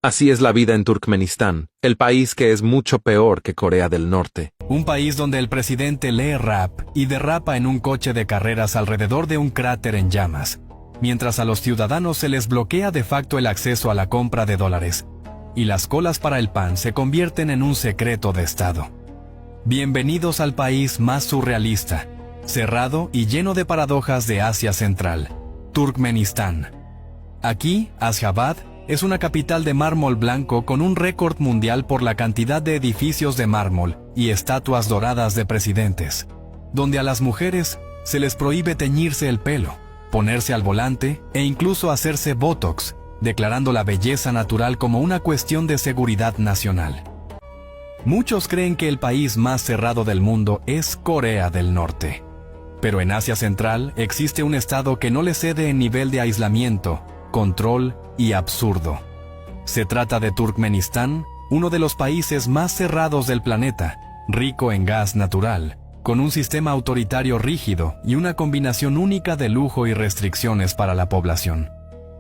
Así es la vida en Turkmenistán, el país que es mucho peor que Corea del Norte. Un país donde el presidente lee rap y derrapa en un coche de carreras alrededor de un cráter en llamas, mientras a los ciudadanos se les bloquea de facto el acceso a la compra de dólares, y las colas para el pan se convierten en un secreto de Estado. Bienvenidos al país más surrealista, cerrado y lleno de paradojas de Asia Central, Turkmenistán. Aquí, Ashgabat es una capital de mármol blanco con un récord mundial por la cantidad de edificios de mármol y estatuas doradas de presidentes, donde a las mujeres se les prohíbe teñirse el pelo, ponerse al volante e incluso hacerse botox, declarando la belleza natural como una cuestión de seguridad nacional. Muchos creen que el país más cerrado del mundo es Corea del Norte. Pero en Asia Central existe un estado que no le cede en nivel de aislamiento, control y absurdo. Se trata de Turkmenistán, uno de los países más cerrados del planeta, rico en gas natural, con un sistema autoritario rígido y una combinación única de lujo y restricciones para la población.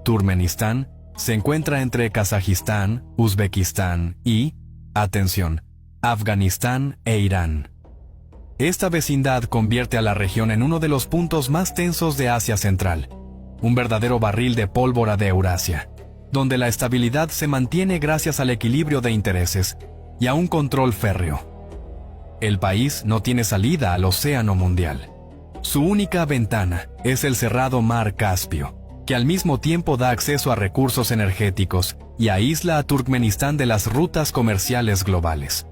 Turkmenistán se encuentra entre Kazajistán, Uzbekistán y, atención, Afganistán e Irán. Esta vecindad convierte a la región en uno de los puntos más tensos de Asia Central, un verdadero barril de pólvora de Eurasia, donde la estabilidad se mantiene gracias al equilibrio de intereses y a un control férreo. El país no tiene salida al océano mundial. Su única ventana es el cerrado mar Caspio, que al mismo tiempo da acceso a recursos energéticos y aísla a Turkmenistán de las rutas comerciales globales.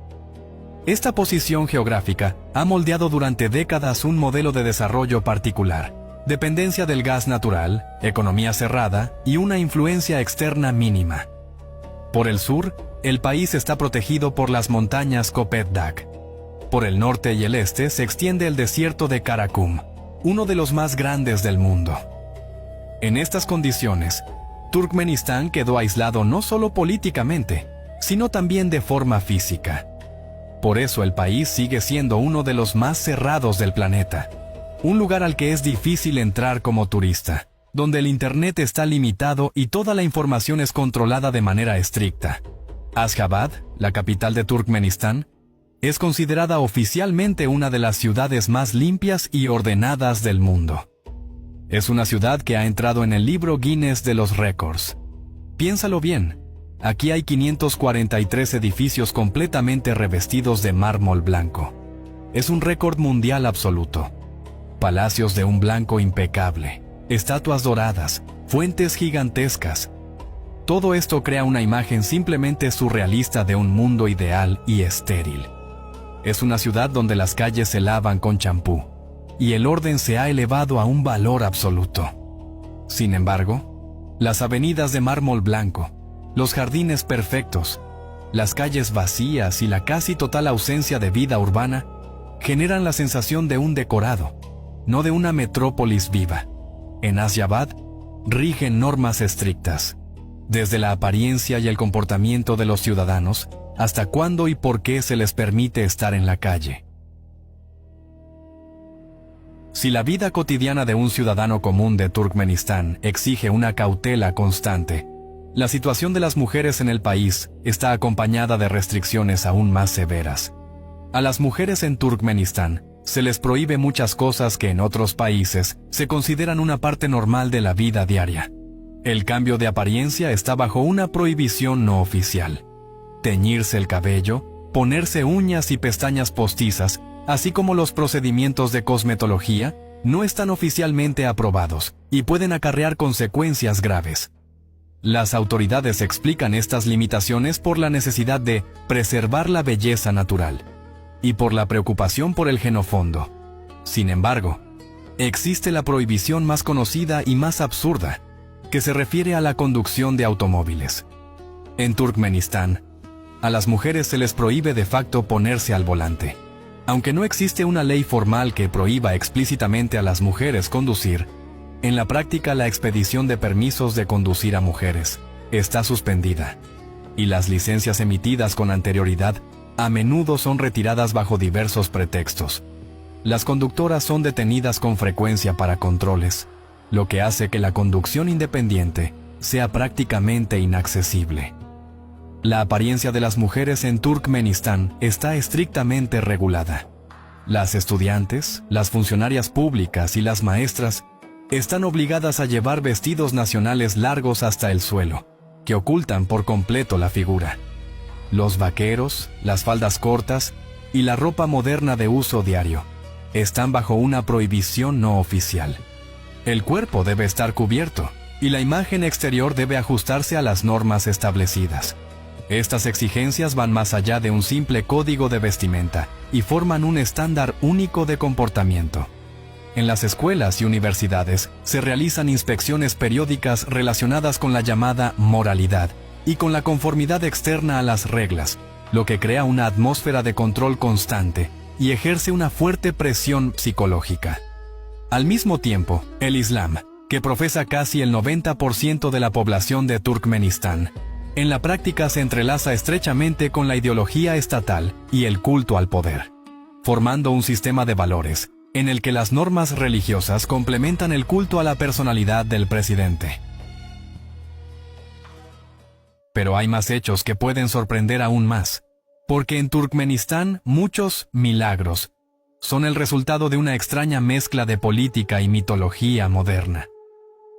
Esta posición geográfica ha moldeado durante décadas un modelo de desarrollo particular, dependencia del gas natural, economía cerrada y una influencia externa mínima. Por el sur, el país está protegido por las montañas Köpekdağ. Por el norte y el este se extiende el desierto de Karakum, uno de los más grandes del mundo. En estas condiciones, Turkmenistán quedó aislado no solo políticamente, sino también de forma física. Por eso el país sigue siendo uno de los más cerrados del planeta. Un lugar al que es difícil entrar como turista, donde el internet está limitado y toda la información es controlada de manera estricta. Ashgabat, la capital de Turkmenistán, es considerada oficialmente una de las ciudades más limpias y ordenadas del mundo. Es una ciudad que ha entrado en el libro Guinness de los récords. Piénsalo bien, aquí hay 543 edificios completamente revestidos de mármol blanco. Es un récord mundial absoluto. Palacios de un blanco impecable, estatuas doradas, fuentes gigantescas. Todo esto crea una imagen simplemente surrealista de un mundo ideal y estéril. Es una ciudad donde las calles se lavan con champú, y el orden se ha elevado a un valor absoluto. Sin embargo, las avenidas de mármol blanco, los jardines perfectos, las calles vacías y la casi total ausencia de vida urbana generan la sensación de un decorado, no de una metrópolis viva. En Ashgabat rigen normas estrictas, desde la apariencia y el comportamiento de los ciudadanos hasta cuándo y por qué se les permite estar en la calle. Si la vida cotidiana de un ciudadano común de Turkmenistán exige una cautela constante, la situación de las mujeres en el país está acompañada de restricciones aún más severas. A las mujeres en Turkmenistán se les prohíbe muchas cosas que en otros países se consideran una parte normal de la vida diaria. El cambio de apariencia está bajo una prohibición no oficial. Teñirse el cabello, ponerse uñas y pestañas postizas, así como los procedimientos de cosmetología, no están oficialmente aprobados y pueden acarrear consecuencias graves. Las autoridades explican estas limitaciones por la necesidad de preservar la belleza natural y por la preocupación por el genofondo. Sin embargo, existe la prohibición más conocida y más absurda, que se refiere a la conducción de automóviles. En Turkmenistán, a las mujeres se les prohíbe de facto ponerse al volante. Aunque no existe una ley formal que prohíba explícitamente a las mujeres conducir, en la práctica la expedición de permisos de conducir a mujeres está suspendida, y las licencias emitidas con anterioridad a menudo son retiradas bajo diversos pretextos. Las conductoras son detenidas con frecuencia para controles, lo que hace que la conducción independiente sea prácticamente inaccesible. La apariencia de las mujeres en Turkmenistán está estrictamente regulada. Las estudiantes, las funcionarias públicas y las maestras están obligadas a llevar vestidos nacionales largos hasta el suelo, que ocultan por completo la figura. Los vaqueros, las faldas cortas y la ropa moderna de uso diario están bajo una prohibición no oficial. El cuerpo debe estar cubierto y la imagen exterior debe ajustarse a las normas establecidas. Estas exigencias van más allá de un simple código de vestimenta y forman un estándar único de comportamiento. En las escuelas y universidades se realizan inspecciones periódicas relacionadas con la llamada moralidad y con la conformidad externa a las reglas, lo que crea una atmósfera de control constante y ejerce una fuerte presión psicológica. Al mismo tiempo, el Islam, que profesa casi el 90% de la población de Turkmenistán, en la práctica se entrelaza estrechamente con la ideología estatal y el culto al poder, formando un sistema de valores en el que las normas religiosas complementan el culto a la personalidad del presidente. Pero hay más hechos que pueden sorprender aún más, porque en Turkmenistán muchos milagros son el resultado de una extraña mezcla de política y mitología moderna.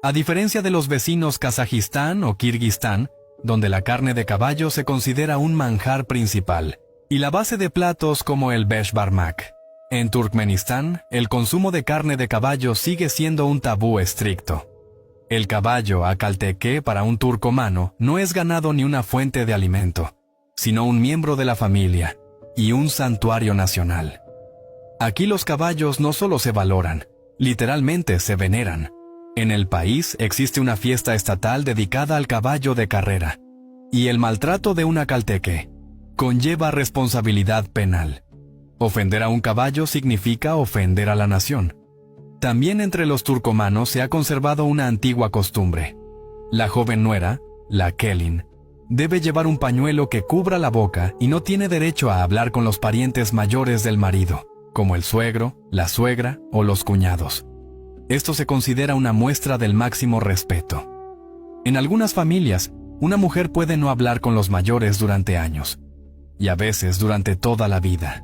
A diferencia de los vecinos Kazajistán o Kirguistán, donde la carne de caballo se considera un manjar principal, y la base de platos como el beshbarmak, en Turkmenistán, el consumo de carne de caballo sigue siendo un tabú estricto. El caballo akalteke para un turcomano no es ganado ni una fuente de alimento, sino un miembro de la familia y un santuario nacional. Aquí los caballos no solo se valoran, literalmente se veneran. En el país existe una fiesta estatal dedicada al caballo de carrera, y el maltrato de un akalteke conlleva responsabilidad penal. Ofender a un caballo significa ofender a la nación. También entre los turcomanos se ha conservado una antigua costumbre. La joven nuera, la kelin, debe llevar un pañuelo que cubra la boca y no tiene derecho a hablar con los parientes mayores del marido, como el suegro, la suegra o los cuñados. Esto se considera una muestra del máximo respeto. En algunas familias, una mujer puede no hablar con los mayores durante años, y a veces durante toda la vida,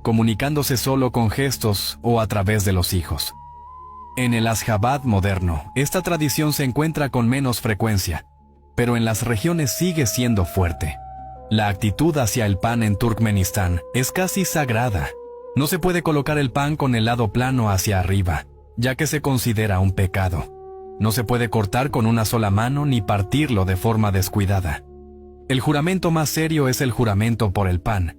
comunicándose solo con gestos o a través de los hijos. En el Ashgabat moderno, esta tradición se encuentra con menos frecuencia, pero en las regiones sigue siendo fuerte. La actitud hacia el pan en Turkmenistán es casi sagrada. No se puede colocar el pan con el lado plano hacia arriba, ya que se considera un pecado. No se puede cortar con una sola mano ni partirlo de forma descuidada. El juramento más serio es el juramento por el pan,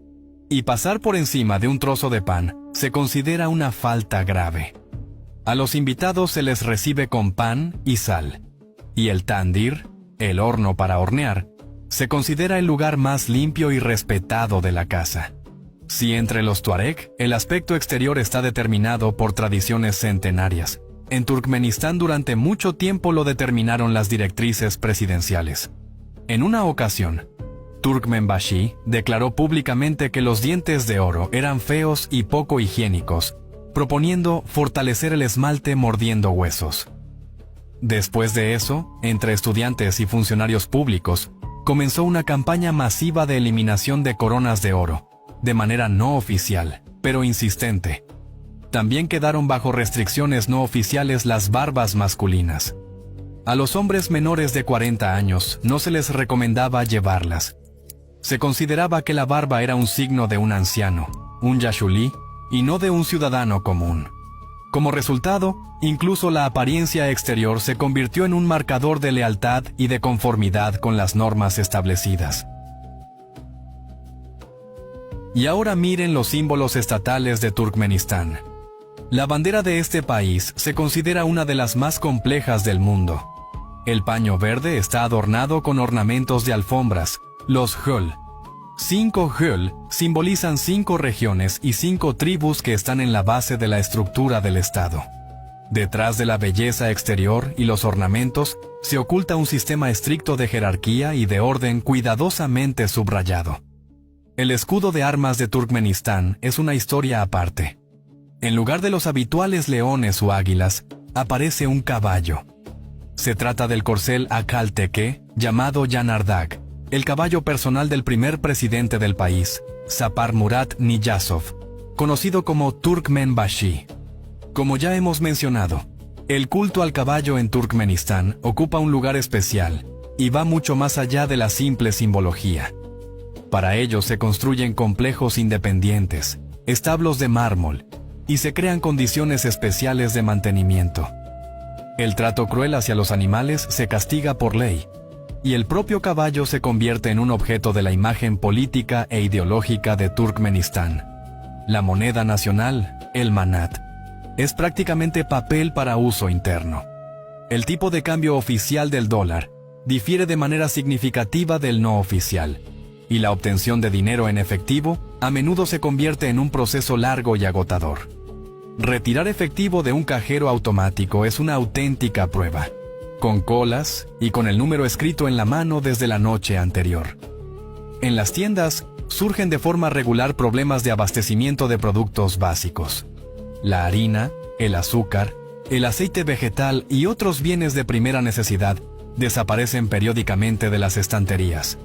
y pasar por encima de un trozo de pan se considera una falta grave. A los invitados se les recibe con pan y sal, y el tandir, el horno para hornear, se considera el lugar más limpio y respetado de la casa. Si entre los tuareg el aspecto exterior está determinado por tradiciones centenarias, en Turkmenistán durante mucho tiempo lo determinaron las directrices presidenciales. En una ocasión, Turkmenbashi declaró públicamente que los dientes de oro eran feos y poco higiénicos, proponiendo fortalecer el esmalte mordiendo huesos. Después de eso, entre estudiantes y funcionarios públicos, comenzó una campaña masiva de eliminación de coronas de oro, de manera no oficial, pero insistente. También quedaron bajo restricciones no oficiales las barbas masculinas. A los hombres menores de 40 años no se les recomendaba llevarlas. Se consideraba que la barba era un signo de un anciano, un yashuli, y no de un ciudadano común. Como resultado, incluso la apariencia exterior se convirtió en un marcador de lealtad y de conformidad con las normas establecidas. Y ahora miren los símbolos estatales de Turkmenistán. La bandera de este país se considera una de las más complejas del mundo. El paño verde está adornado con ornamentos de alfombras, los hul. 5 hul simbolizan 5 regiones y 5 tribus que están en la base de la estructura del Estado. Detrás de la belleza exterior y los ornamentos, se oculta un sistema estricto de jerarquía y de orden cuidadosamente subrayado. El escudo de armas de Turkmenistán es una historia aparte. En lugar de los habituales leones o águilas, aparece un caballo. Se trata del corcel akalteke, llamado Yanardag, el caballo personal del primer presidente del país, Sapar Murat Niyazov, conocido como Turkmenbashi. Como ya hemos mencionado, el culto al caballo en Turkmenistán ocupa un lugar especial y va mucho más allá de la simple simbología. Para ello se construyen complejos independientes, establos de mármol, y se crean condiciones especiales de mantenimiento. El trato cruel hacia los animales se castiga por ley, y el propio caballo se convierte en un objeto de la imagen política e ideológica de Turkmenistán. La moneda nacional, el manat, es prácticamente papel para uso interno. El tipo de cambio oficial del dólar difiere de manera significativa del no oficial, y la obtención de dinero en efectivo a menudo se convierte en un proceso largo y agotador. Retirar efectivo de un cajero automático es una auténtica prueba, con colas y con el número escrito en la mano desde la noche anterior. En las tiendas surgen de forma regular problemas de abastecimiento de productos básicos. La harina, el azúcar, el aceite vegetal y otros bienes de primera necesidad desaparecen periódicamente de las estanterías.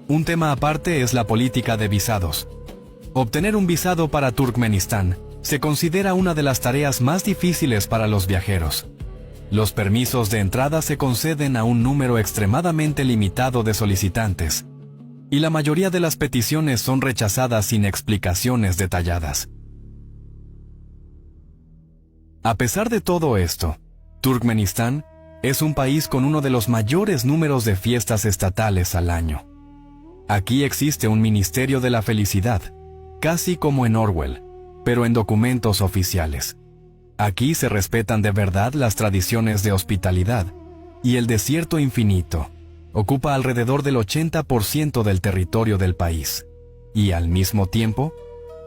Un tema aparte es la política de visados. Obtener un visado para Turkmenistán se considera una de las tareas más difíciles para los viajeros. Los permisos de entrada se conceden a un número extremadamente limitado de solicitantes, y la mayoría de las peticiones son rechazadas sin explicaciones detalladas. A pesar de todo esto, Turkmenistán es un país con uno de los mayores números de fiestas estatales al año. Aquí existe un Ministerio de la Felicidad, casi como en Orwell, pero en documentos oficiales. Aquí se respetan de verdad las tradiciones de hospitalidad, y el desierto infinito ocupa alrededor del 80% del territorio del país. Y al mismo tiempo,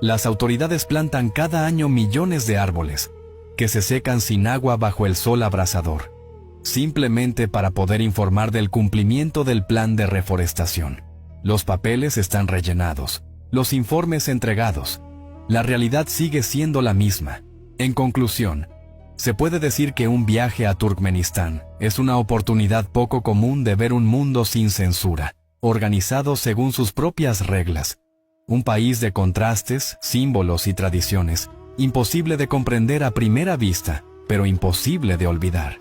las autoridades plantan cada año millones de árboles, que se secan sin agua bajo el sol abrasador, simplemente para poder informar del cumplimiento del plan de reforestación. Los papeles están rellenados, los informes entregados. La realidad sigue siendo la misma. En conclusión, se puede decir que un viaje a Turkmenistán es una oportunidad poco común de ver un mundo sin censura, organizado según sus propias reglas. Un país de contrastes, símbolos y tradiciones, imposible de comprender a primera vista, pero imposible de olvidar.